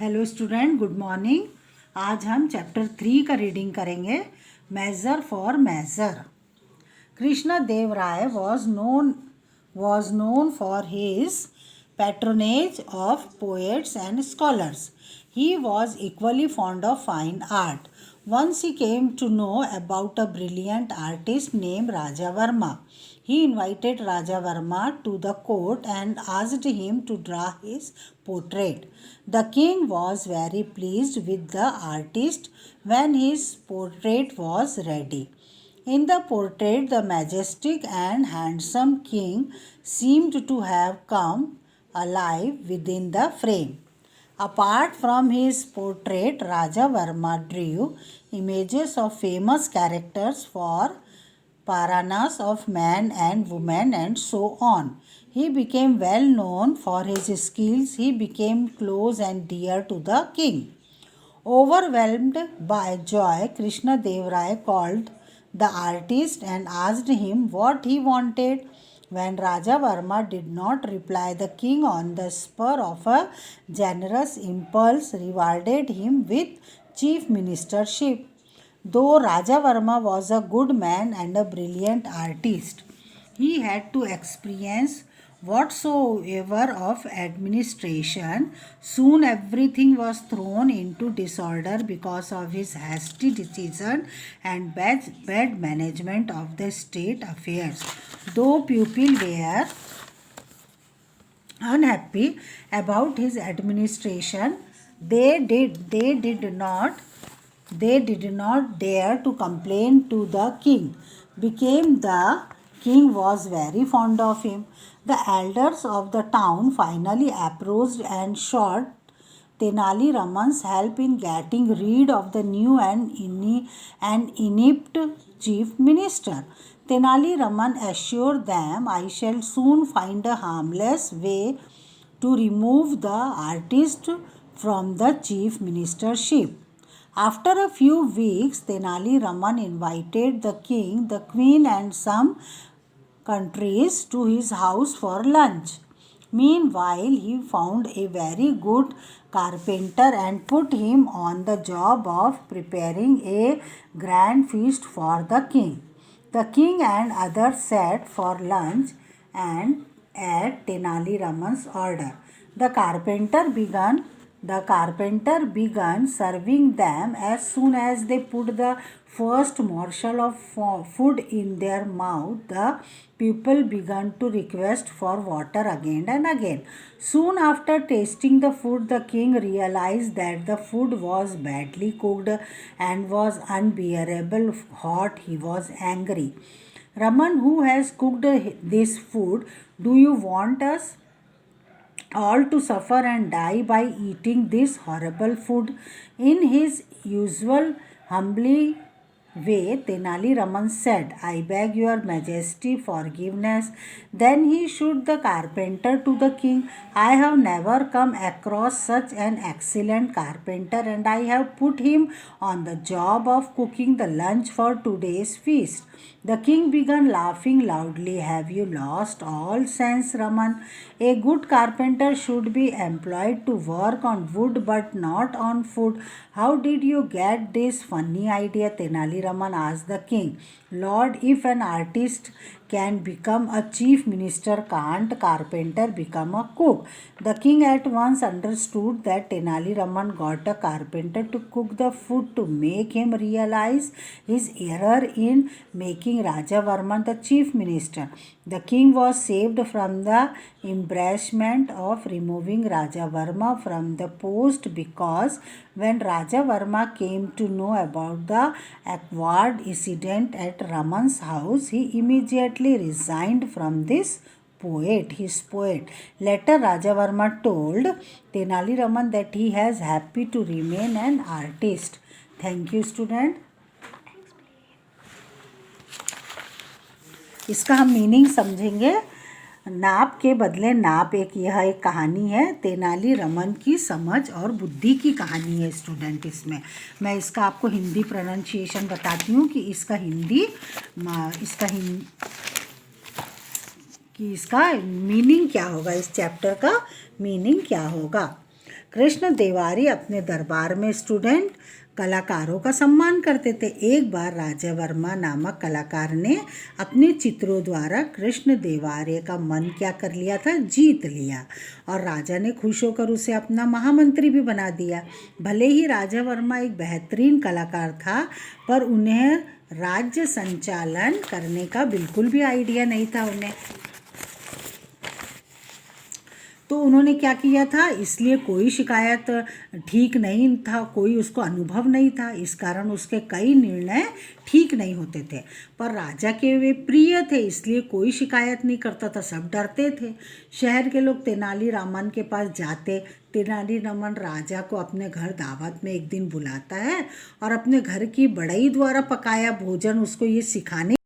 Hello student, good morning. आज हम chapter 3 का रीडिंग करेंगे, measure for measure. Krishna Deva Raya was known for his patronage of poets and scholars. He was equally fond of fine art. Once he came to know about a brilliant artist named Raja Varma. He invited Raja Varma to the court and asked him to draw his portrait. The king was very pleased with the artist when his portrait was ready. In the portrait, the majestic and handsome king seemed to have come alive within the frame. Apart from his portrait, Raja Varma drew images of famous characters for Paranas of man and woman and so on. He became well known for his skills. He became close and dear to the king. Overwhelmed by joy, Krishna Dev Rai called the artist and asked him what he wanted. When Raja Varma did not reply, the king, on the spur of a generous impulse, rewarded him with chief ministership. Though Raja Varma was a good man and a brilliant artist, he had to experience whatsoever of administration. Soon everything was thrown into disorder because of his hasty decision and bad management of the state affairs. Though people were unhappy about his administration, they did not dare to complain to the king. The king was very fond of him. The elders of the town finally approached and sought Tenali Raman's help in getting rid of the new and inept chief minister. Tenali Raman assured them, I shall soon find a harmless way to remove the artist from the chief ministership. After a few weeks, Tenali Raman invited the king, the queen, and some countries to his house for lunch. Meanwhile, he found a very good carpenter and put him on the job of preparing a grand feast for the king. The king and others sat for lunch and at Tenali Raman's order. The carpenter began serving them. As soon as they put the first morsel of food in their mouth, the people began to request for water again and again. Soon after tasting the food, the king realized that the food was badly cooked and was unbearable hot. He was angry. Raman, who has cooked this food? Do you want us all to suffer and die by eating this horrible food? In his usual humbly way, Tenali Raman said, I beg your majesty forgiveness. Then he showed the carpenter to the king. I have never come across such an excellent carpenter, and I have put him on the job of cooking the lunch for today's feast. The king began laughing loudly. Have you lost all sense, Raman? A good carpenter should be employed to work on wood but not on food. How did you get this funny idea? Tenali Raman asked the king. Lord, if an artist can become a chief minister, can't carpenter become a cook? The king at once understood that Tenali Raman got a carpenter to cook the food to make him realize his error in making Raja Varman the chief minister. The king was saved from the embarrassment of removing Raja Varma from the post, because when Raja Varma came to know about the awkward incident at Raman's house, he immediately resigned from his poet. Later, Raja Varma told Tenali Raman that he is happy to remain an artist. Thank you, student. इसका हम meaning समझेंगे। नाप के बदले नाप, यह एक कहानी है। तेनाली रमन की समझ और बुद्धि की कहानी है स्टूडेंट। इसमें मैं इसका आपको हिंदी प्रोनाउंसिएशन बताती हूँ कि इसका मीनिंग क्या होगा, इस चैप्टर का मीनिंग क्या होगा। कृष्ण देवारी अपने दरबार में स्टूडेंट कलाकारों का सम्मान करते थे। एक बार राजा वर्मा नामक कलाकार ने अपने चित्रों द्वारा कृष्ण देवारे का मन क्या कर लिया था, जीत लिया, और राजा ने खुश होकर उसे अपना महामंत्री भी बना दिया। भले ही राजा वर्मा एक बेहतरीन कलाकार था, पर उन्हें राज्य संचालन करने का बिल्कुल भी आइडिया नहीं था उन्हें। तो उन्होंने क्या किया था, इसलिए कोई शिकायत ठीक नहीं था, कोई उसको अनुभव नहीं था, इस कारण उसके कई निर्णय ठीक नहीं होते थे। पर राजा के वे प्रिय थे, इसलिए कोई शिकायत नहीं करता था, सब डरते थे। शहर के लोग तेनालीरामन के पास जाते। तेनालीरामन राजा को अपने घर दावत में एक दिन बुलाता है और अपने घर की बढ़ई द्वारा पकाया भोजन उसको ये सिखाने